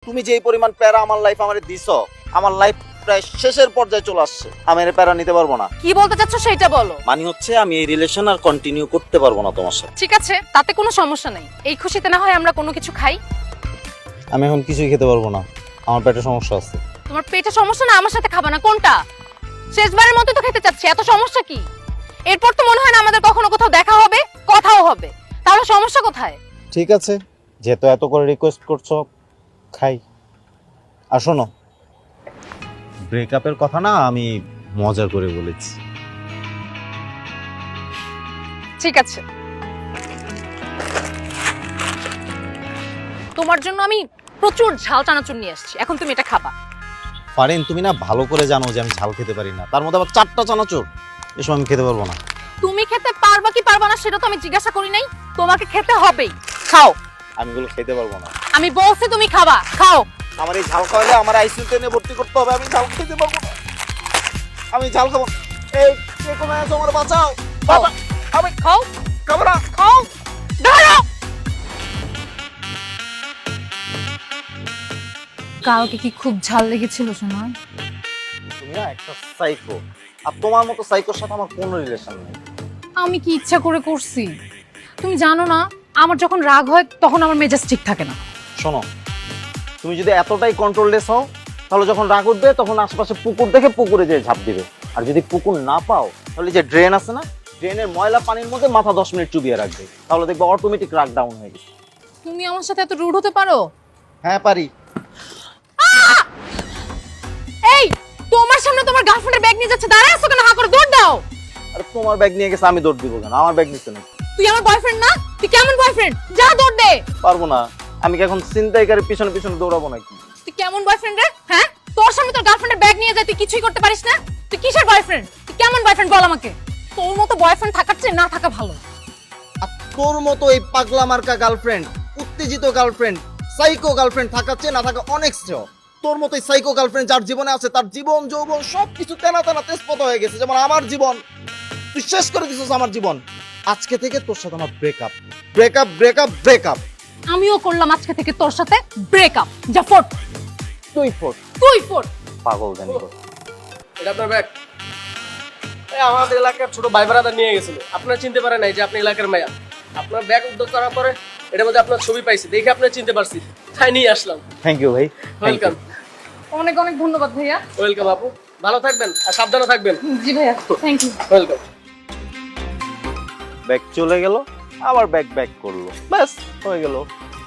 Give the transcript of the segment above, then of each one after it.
তুমি যেই পরিমাণ প্যারা আমার লাইফ আমারে দিছো, আমার লাইফ প্রায় শেষের পর্যায়ে চলে আসছে। আমি এর প্যারা নিতে পারবো না। কি বলতে চাচ্ছ সেটা বলো। মানে হচ্ছে আমি এই রিলেশন আর কন্টিনিউ করতে পারবো না তোমার সাথে। ঠিক আছে, তাতে কোনো সমস্যা নেই। এই খুশিতে না হয় আমরা কোনো কিছু খাই। আমি এখন কিছুই খেতে পারবো না, আমার পেটে সমস্যা আছে। তোমার পেটে সমস্যা না, আমার সাথে খাবা না? কোনটা? শেষবারের মতো তো খেতে চাচ্ছি, এত সমস্যা কি? এরপর তো মনে হয় না আমাদের কখনো কোথাও দেখা হবে, কথাও হবে। তাহলে সমস্যা কোথায়? ঠিক আছে, যেহেতু এত করে রিকোয়েস্ট করছো, খাই। আর শোনো, ব্রেকআপের কথা না আমি মজা করে বলেছি। ঠিক আছে, তোমার জন্য আমি প্রচুর ঝাল চানাচুর নিয়ে আসছি, এখন তুমি এটা খাবা। ফারিন, তুমি না ভালো করে জানো যে আমি ঝাল খেতে পারি না, তার মধ্যে আবার 4টা চানাচুর, এসব আমি খেতে পারবো না। তুমি খেতে পারবা কি পারবা না সেটা তো আমি জিজ্ঞাসা করি নাই। তোমাকে খেতে হবেই, খাও। আমি এগুলো খেতে পারবো না। আমি বলছি তুমি খাবা, খাও। আমার এই ঝাল খাওয়ালে আমার আইসিইউতে নিয়ে ভর্তি করতে হবে। আমি ঝাল খেতে পারবো না, আমি ঝাল খাবো না। এই কে কোথায় আছো, আমার বাঁচাও। বাবা, আমি খাও, খাবো না। খাও, ধরো। কালকে কি খুব ঝাল লেগেছিল সোনা? তুমি না একটা সাইকো, আর তোমার মতো সাইকোর সাথে আমার কোনো রিলেশন নেই। আমি কি ইচ্ছা করে করছি? তুমি জানো না, আমার যখন রাগ হয় তখন আমার মেজাজ ঠিক থাকে না। শোনো, তুমি যদি এতটাই কন্ট্রোললেস হও, তাহলে যখন রাগ উঠবে তখন আশেপাশে পুকুর দেখে পুকুরে যেয়ে ঝাঁপ দিবে। আর যদি পুকুর না পাও, তাহলে যে ড্রেন আছে না, ড্রেনের ময়লা পানির মধ্যে মাথা 10 মিনিট চুবিয়ে রাখবে, তাহলে দেখবে অটোমেটিক রাগ ডাউন হয়ে গেছে। তুমি আমার সাথে এত রুড হতে পারো? হ্যাঁ পারি। এই, তোমার সামনে তোমার গার্লফ্রেন্ডের ব্যাগ নিয়ে যাচ্ছে, দাঁড়ায় আছো কেন? হা করে দৌড় দাও। আর তোমার ব্যাগ নিয়ে গেছে, আমি দৌড় দিব কেন? আমার ব্যাগ নিচ্ছে না। তুই আমার বয়ফ্রেন্ড না? তুই কেমন বয়ফ্রেন্ড? যা দৌড় দে। পারবো না। আমি কি এখন ছিনতাইকারীর পিছনে পিছনে দৌড়াবো নাকি? তুই কেমন বয়ফ্রেন্ড রে? হ্যাঁ, তোর সামনে তোর গার্লফ্রেন্ডের ব্যাগ নিয়ে যায়, তুই কিছুই করতে পারিস না? তুই কিসের বয়ফ্রেন্ড? তুই কেমন বয়ফ্রেন্ড বল আমাকে। তোর মতো বয়ফ্রেন্ড থাকার চেয়ে না থাকা ভালো। আর তোর মতো এই পাগলা মার্কা গার্লফ্রেন্ড, উত্তেজিত গার্লফ্রেন্ড, সাইকো গার্লফ্রেন্ড থাকার চেয়ে না থাকা অনেক শ্রেয়। তোর মতো সাইকো গার্লফ্রেন্ড যার জীবনে আছে, তার জীবন যৌবন সবকিছু তেনা তেনা তেজপাতা হয়ে গেছে, যেমন আমার জীবন। তুই শেষ করে দিছিস আমার জীবন। আজকে থেকে তোর সাথে আমার ব্রেকআপ, ব্রেকআপ, ব্রেকআপ, ব্রেকআপ। আমিও করলাম আজকে থেকে তোর সাথে ব্রেকআপ। যা ফোট। তুই ফোট। তুই ফোট। পাগল জানি তো। এটা আপনার ব্যাগ? আমাদের এলাকার ছোট ভাই ব্রাদার নিয়ে গেছিল, আপনারা চিনতে পারেন নাই যে আপনি এলাকার মায়া। আপনার ব্যাগ উদ্ধার করার পরে এটার মধ্যে আপনার ছবি পাইছি, দেখে আপনার চিনতে পারছি, তাই নিয়ে আসলাম। থ্যাংক ইউ ভাই। ওয়েলকাম। অনেক অনেক ধন্যবাদ ভাইয়া। ওয়েলকাম আপু, ভালো থাকবেন আর সাবধানে থাকবেন। জি ভাইয়া, থ্যাংক ইউ। ওয়েলকাম। ব্যাগ চলে গেল, আবার ব্যাগ ব্যাক করলো, ব্যাস হয়ে গেল।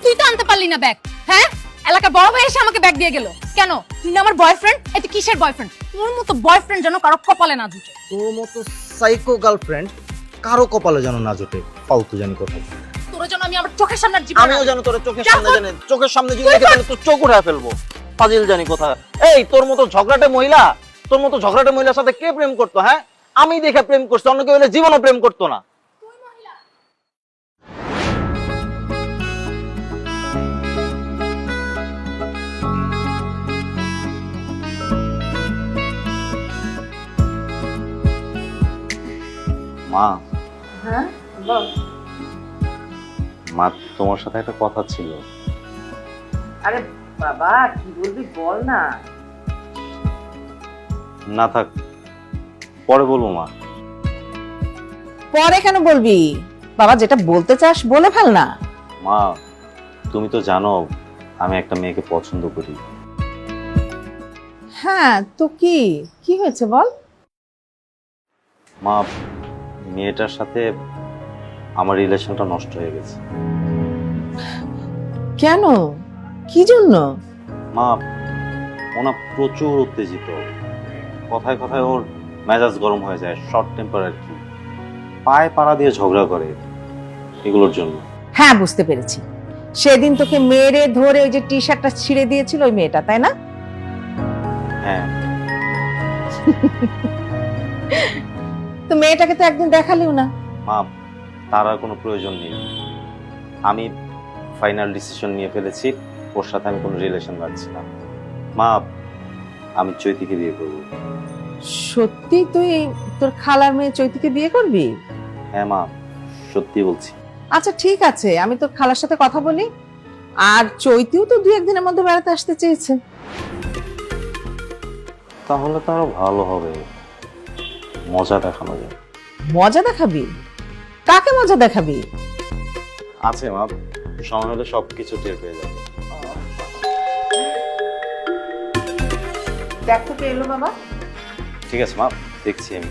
তুই তো আনতে পারলি না ব্যাগ। হ্যাঁ, এলাকার বড় ভাই এসে আমাকে ব্যাগ দিয়ে গেল। কেন? তুই না আমার বয়ফ্রেন্ড? এটা কিসের বয়ফ্রেন্ড? তোর মতো বয়ফ্রেন্ড যেন কারো কপালে না জুটে। তোর মতো সাইকো গার্লফ্রেন্ড কারো কপালে যেন না জোটে, ফালতু জানি কথা। তোর জন্য আমি আমার চোখের সামনে জীবন। আমিও জানো তোর চোখের যা সামনে, কর। জানি চোখের সামনে যদি দেখে তাহলে তোর চোখ উঠায় ফেলবো। ফাজিল জানি কথা। এই তোর মতো ঝগড়াটে মহিলা, তোর মতো ঝগড়াটে মহিলার সাথে কে প্রেম করতো? হ্যাঁ, আমি দেখে প্রেম করছি, অন্য কেউ হলে জীবনও প্রেম করতো না। মা, হ্যাঁ বল। মা তোমার সাথে একটা কথা ছিল। আরে বাবা কি বলবি বল না। না থাক, পরে বলবো মা। পরে কেন বলবি বাবা, যেটা বলতে চাস বলে ফেল না। মা, তুমি তো জানো আমি একটা মেয়েকে পছন্দ করি। হ্যাঁ তো কি কি হয়েছে বল। মা, মেয়েটার সাথে আমার রিলেশনটা নষ্ট হয়ে গেছে। কেন, কি জন্য? মা, ওনা প্রচুর উত্তেজিত, কথায় কথায় ওর মেজাজ গরম হয়ে যায়, শর্ট টেম্পার আর কি, পায়ে পাড়া দিয়ে ঝগড়া করে, এগুলোর জন্য। হ্যাঁ বুঝতে পেরেছি, সেদিন তোকে মেরে ধরে ওই যে টি শার্টটা ছিঁড়ে দিয়েছিল ওই মেয়েটা, তাই না? হ্যাঁ। তো মেয়েটাকে তো একদিন দেখালিও না। মা, তার আর কোনো প্রয়োজন নেই। আমি ফাইনাল ডিসিশন নিয়ে ফেলেছি, ওর সাথে আমি কোনো রিলেশন রাখছি না। মা, আমি চৈতিকে বিয়ে করবো। সত্যি তুই তোর খালার মেয়ে চৈতিকে বিয়ে করবি? হ্যাঁ মা, সত্যি বলছি। আচ্ছা ঠিক আছে, আমি তোর খালার সাথে কথা বলি, আর চৈতিও তো 2-1 দিনের মধ্যে বেড়াতে আসতে চেয়েছে। তাহলে তো আরো ভালো হবে, মজা দেখানো যায়। মজা দেখাবি? কাকে মজা দেখাবি? আছে মা, সময় হলে সবকিছু টের পেয়ে যাবে। দেখো কে এলো বাবা। ঠিক আছে মা, দেখছি আমি।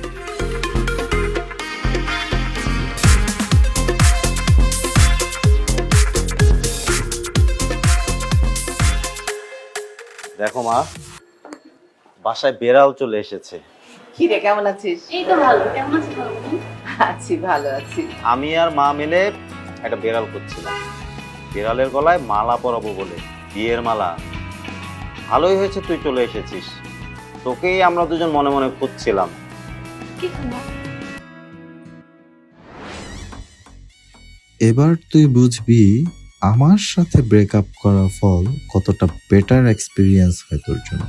দেখো মা, বাসায় বেড়াল চলে এসেছে। কি রে, কেমন আছিস? এই তো ভালো, কেমন আছিস ভালো? আছি, ভালো আছি। আমি আর মা মিলে একটা বেড়াল করছিলাম, বেড়ালের গলায় মালা পরাবো বলে, বিয়ের মালা। ভালোই হয়েছে তুই চলে এসেছিস, তোকেই আমরা দুজন মনে মনে খুঁজছিলাম। কি খাবো? এবার তুই বুঝবি আমার সাথে ব্রেকআপ করার ফল কতটা বেটার এক্সপিরিয়েন্স হয় তোর জন্য।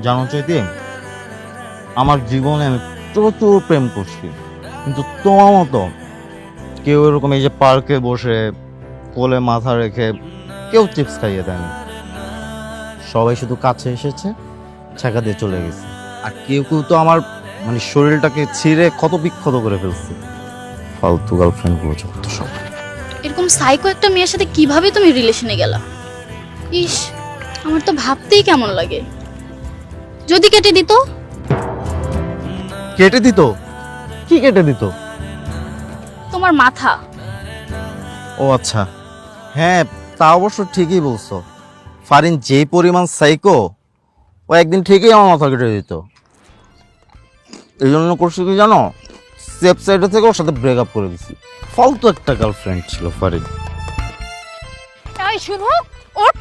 জানো চৈতি, আমার জীবনে আমি প্রচুর প্রেম করছি, কিন্তু তোমার মতো কেউ এরকম এই যে পার্কে বসে কোলে মাথা রেখে কেউ চিপস খাইয়ে দেয়নি। সবাই শুধু কাছে এসেছে, ছেঁকা দিয়ে চলে গেছে। আর কেউ কেউ তো আমার মানে শরীরটাকে ছিঁড়ে ক্ষত বিক্ষত করে ফেলছে। ফালতু গার্লফ্রেন্ড গুলো যত সব। এরকম সাইকো একটা মেয়ের সাথে কিভাবে তুমি রিলেশনে গেলা? ইস, আমার তো ভাবতেই কেমন লাগে। যদি কেটে দিত? কেটে দিত? কি কেটে দিত? তোমার মাথা। ও আচ্ছা, হ্যাঁ তা অবশ্য ঠিকই বলছো। ফারিন যেই পরিমাণ সাইকো, ও একদিন ঠিকই আমার মাথা কেটে দিত। এই জন্য করছি কি জানো, সেফ সাইডে থেকে ওর সাথে ব্রেকআপ করে দিছি। ফালতু একটা গার্লফ্রেন্ড ছিল ফারিন। এই শুভ, ওঠ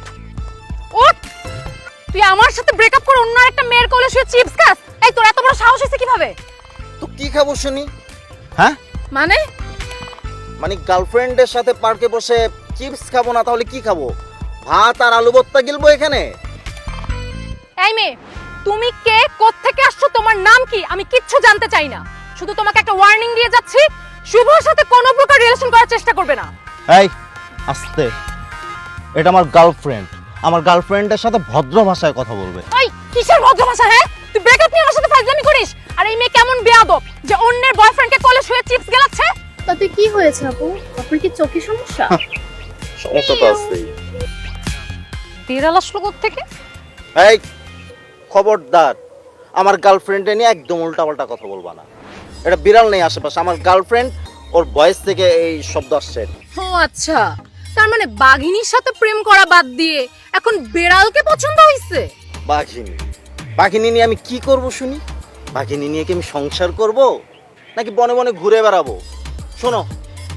ওঠ, তুই আমার সাথে ব্রেকআপ করে অন্য একটা মেয়ের কোলে শুয়ে চিপস খাস? এই তোর এত বড় সাহস হয়েছে কিভাবে? তো কি খাবো শুনি? হ্যাঁ মানে মানে গার্লফ্রেন্ডের সাথে পার্কে বসে চিপস খাবো না তাহলে কি খাবো? ভাত আর আলু ভর্তা গিলবো এখানে? এই মেয়ে, তুমি কে, কোত্থেকে আসছো, তোমার নাম কি? আমি কিচ্ছু জানতে চাই না। শুধু তোমাকে একটা ওয়ার্নিং দিয়ে যাচ্ছি, শুভর সাথে কোনো প্রকার রিলেশন করার চেষ্টা করবে না। এই আস্তে, এটা আমার গার্লফ্রেন্ড। আমার গার্লফ্রেন্ডের সাথে ভদ্র ভাষায় কথা বলবে। এই কিসের ভদ্র ভাষা? হ্যাঁ, তুই ব্রেকআপ নিয়ে আমার সাথে ফাজলামি করিস? আর এই মেয়ে কেমন বেয়াদব যে অন্যের বয়ফ্রেন্ডকে কোলে শুয়ে চিপস গেলাচ্ছে? তাতে কি হয়েছে আপু? আপনার কি চোখে সমস্যা? সমস্যা তো আছেই। বিড়াল আসলো কোত্থেকে? এই খবরদার, আমার গার্লফ্রেন্ডে নিয়ে একদম উল্টাপাল্টা কথা বলবা না। এটা বিড়াল নেই আশেপাশে, আমার গার্লফ্রেন্ড, ওর ভয়েস থেকে এই শব্দ আসছে। ও আচ্ছা, তার মানে বাঘিনীর সাথে প্রেম করা বাদ দিয়ে এখন বিড়ালকে পছন্দ হইছে? বাঘিনী? বাঘিনী নিয়ে আমি কি করব শুনি? বাঘিনী নিয়ে কি আমি সংসার করব, নাকি বনে বনে ঘুরে বেড়াবো? শোনো,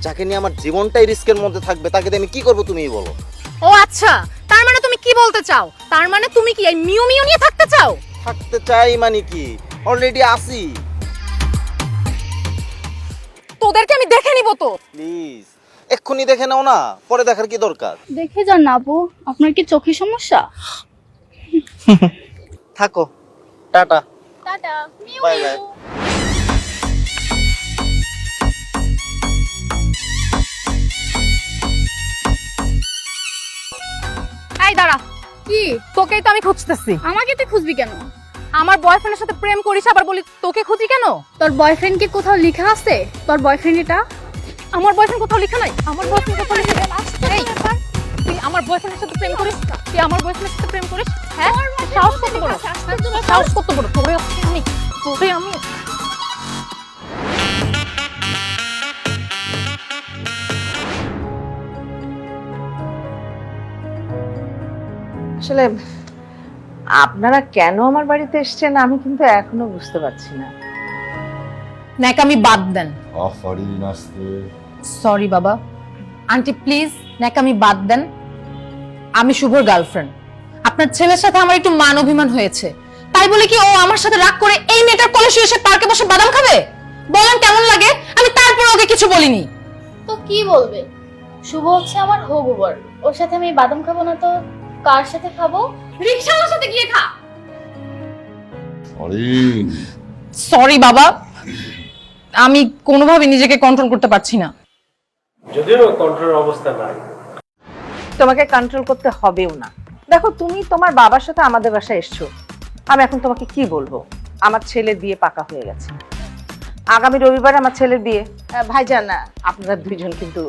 যাকে নিয়ে আমার জীবনটাই রিস্কের মধ্যে থাকবে তাকে দিয়ে আমি কি করব তুমিই বলো। ও আচ্ছা, তার মানে তুমি কি বলতে চাও? তার মানে তুমি কি এই মিউ মিউ নিয়ে থাকতে চাও? থাকতে চাই মানে কি, অলরেডি আসি। তোদেরকে আমি দেখে নিব তো। প্লিজ এক্ষুনি দেখে নাও না, পরে দেখার কি দরকার? দেখে যান না আপু, আপনার কি চোখে সমস্যা? থাকো, টাটা, টাটা। মিউ বাই মিউ। বাই। এই দাঁড়া, কি? তোকেই তো আমি খুঁজতেছি। আমাকে তুই খুঁজবি কেন? আমার বয়ফ্রেন্ডের সাথে প্রেম করিস আবার বলি তোকে খুঁজি কেন? তোর বয়ফ্রেন্ড কি কোথাও লেখা আছে? তোর বয়ফ্রেন্ড এটা? আমার বয়ফ্রেন্ড কোথাও লেখা নাই। আমার বয়ফ্রেন্ড কোথাও লেখা নাই। এই, তুই আমার বয়ফ্রেন্ডের সাথে প্রেম করিস? তুই আমার বয়ফ্রেন্ডের সাথে প্রেম করিস? হ্যাঁ, সাহস কত বড়? সাহস কত বড়? তোরে আমি আসলে আপনারা কেন আমার বাড়িতে এসেছেন আমি কিন্তু এখনো বুঝতে পারছি না। ন্যাকামি বাদ দেন। ফারিন আসতে। সরি বাবা। আন্টি প্লিজ ন্যাকামি বাদ দেন। আমি শুভর গার্লফ্রেন্ড। আপনার ছেলের সাথে আমার একটু মান অভিমান হয়েছে, তাই বলে কি ও আমার সাথে রাগ করে এই মেয়েটার কোলে শুয়ে এসে পার্কে বসে বাদাম খাবে? বলেন কেমন লাগে? আমি তারপর ওকে কিছু বলিনি। তো কি বলবে? শুভ হচ্ছে আমার হবু বর, ওর সাথে আমি বাদাম খাবো না তো কার সাথে খাবো? রিকশাওয়ালার সাথে গিয়ে খা। ফারিন, সরি বাবা, আমি কোনোভাবে নিজেকে কন্ট্রোল করতে পারছি না। যদিও কন্ট্রোলের অবস্থা নাই। তোমাকে কন্ট্রোল করতে হবেও না। দেখো, তুমি তোমার বাবার সাথে আমাদের বাসায় এসছো, আমি এখন তোমাকে কি বলবো? আমার ছেলের বিয়ে পাকা হয়ে গেছে, আগামী রবিবার আমার ছেলের বিয়ে। ভাইজান, আপনারা দুইজন কিন্তু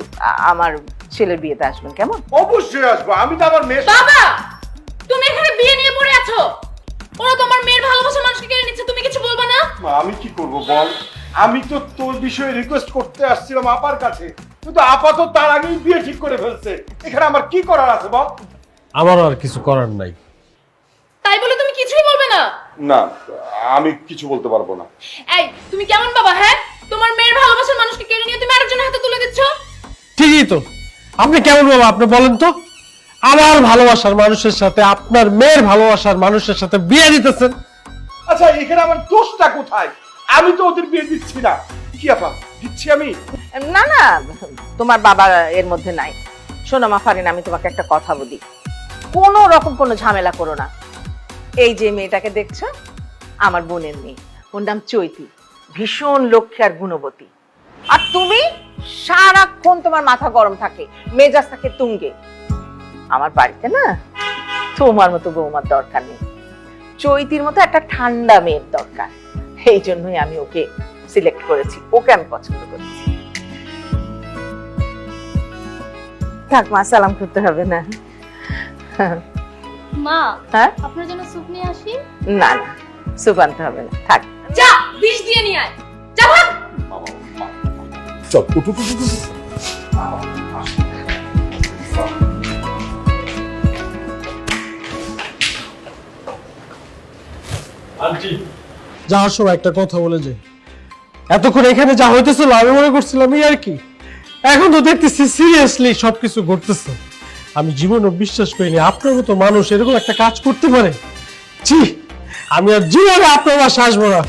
আমার ছেলের বিয়েতে আসবেন, কেমন? অবশ্যই আসবো, আমি তো আমার মেয়ে। বাবা, তুমি এখানে বিয়ে নিয়ে পড়ে আছো, ওরা তোমার মেয়ের ভালোবাসার মানুষকে কেড়ে নিচ্ছে, তুমি কিছু বলবা না? মা, আমি কি করব বল? আমি তো তোর বিষয়ে রিকোয়েস্ট করতে আসছিলাম আপার কাছে, কিন্তু আপা তো তার আগেই বিয়ে ঠিক করে ফেলছে। এখানে আমার কি করার আছে বল? আমারও আর কিছু করার নাই। তাই বলে তুমি কিছুই বলবে না? না, আমি কিছু বলতে পারবো না। এই, তুমি কেমন বাবা? হ্যাঁ, তোমার মেয়ের ভালোবাসার মানুষকে কেড়ে নিয়ে তুমি আরেকজনের হাতে তুলে দিচ্ছ। ঠিকই তো, আপনি কেমন বাবা? আপনি বলেন তো, আমার ভালোবাসার মানুষের সাথে আপনার মেয়ের ভালোবাসার মানুষের সাথে বিয়ে দিতেছেন। আচ্ছা, এখানে আমার দোষটা কোথায়? আমি তো ওদের বিয়ে দিচ্ছি না। কি আপা, দিচ্ছি আমি? না না, তোমার বাবা এর মধ্যে নাই। শোনো মা ফারিন, আমি তোমাকে একটা কথা বলি, কোনো রকম কোনো ঝামেলা করো না। এই যে মেয়েটাকে দেখছো, আমার বোনের মেয়ে, ওর নাম চৈতি, ভীষণ লক্ষ্মী আর গুণবতী। আর তুমি সারাক্ষণ তোমার মাথা গরম থাকে, মেজাজ থাকে তুঙ্গে। আমার বাড়িতে না তোমার মতো বৌমার দরকার নেই, চৈতির মতো একটা ঠান্ডা মেয়ের দরকার। এই জন্যই আমি ওকে সিলেক্ট করেছি, ওকে আমি পছন্দ করেছি। থাক মা, সালাম করতে হবে না। মা, হ্যাঁ, আপনার জন্য স্যুপ নিয়ে আসি? না না, সুপ আনতে হবে না, থাক। যা, বিষ দিয়ে নিয়ে আয়, যা ভাগ। চল, উঠু উঠু উঠু। আন্টি, যাওয়ার সময় একটা কথা বলে যাই। এতক্ষণ এখানে যা হইতেছিল আমি মনে করছিলাম এই আর কি, এখন তো দেখতেছি সিরিয়াসলি সবকিছু ঘটতেছে। আমি জীবনও বিশ্বাস করিনি আপনার মতো মানুষ এরকম একটা কাজ করতে পারে। জি, আমি আর জীবনে আপনার বাসায় আসবো না।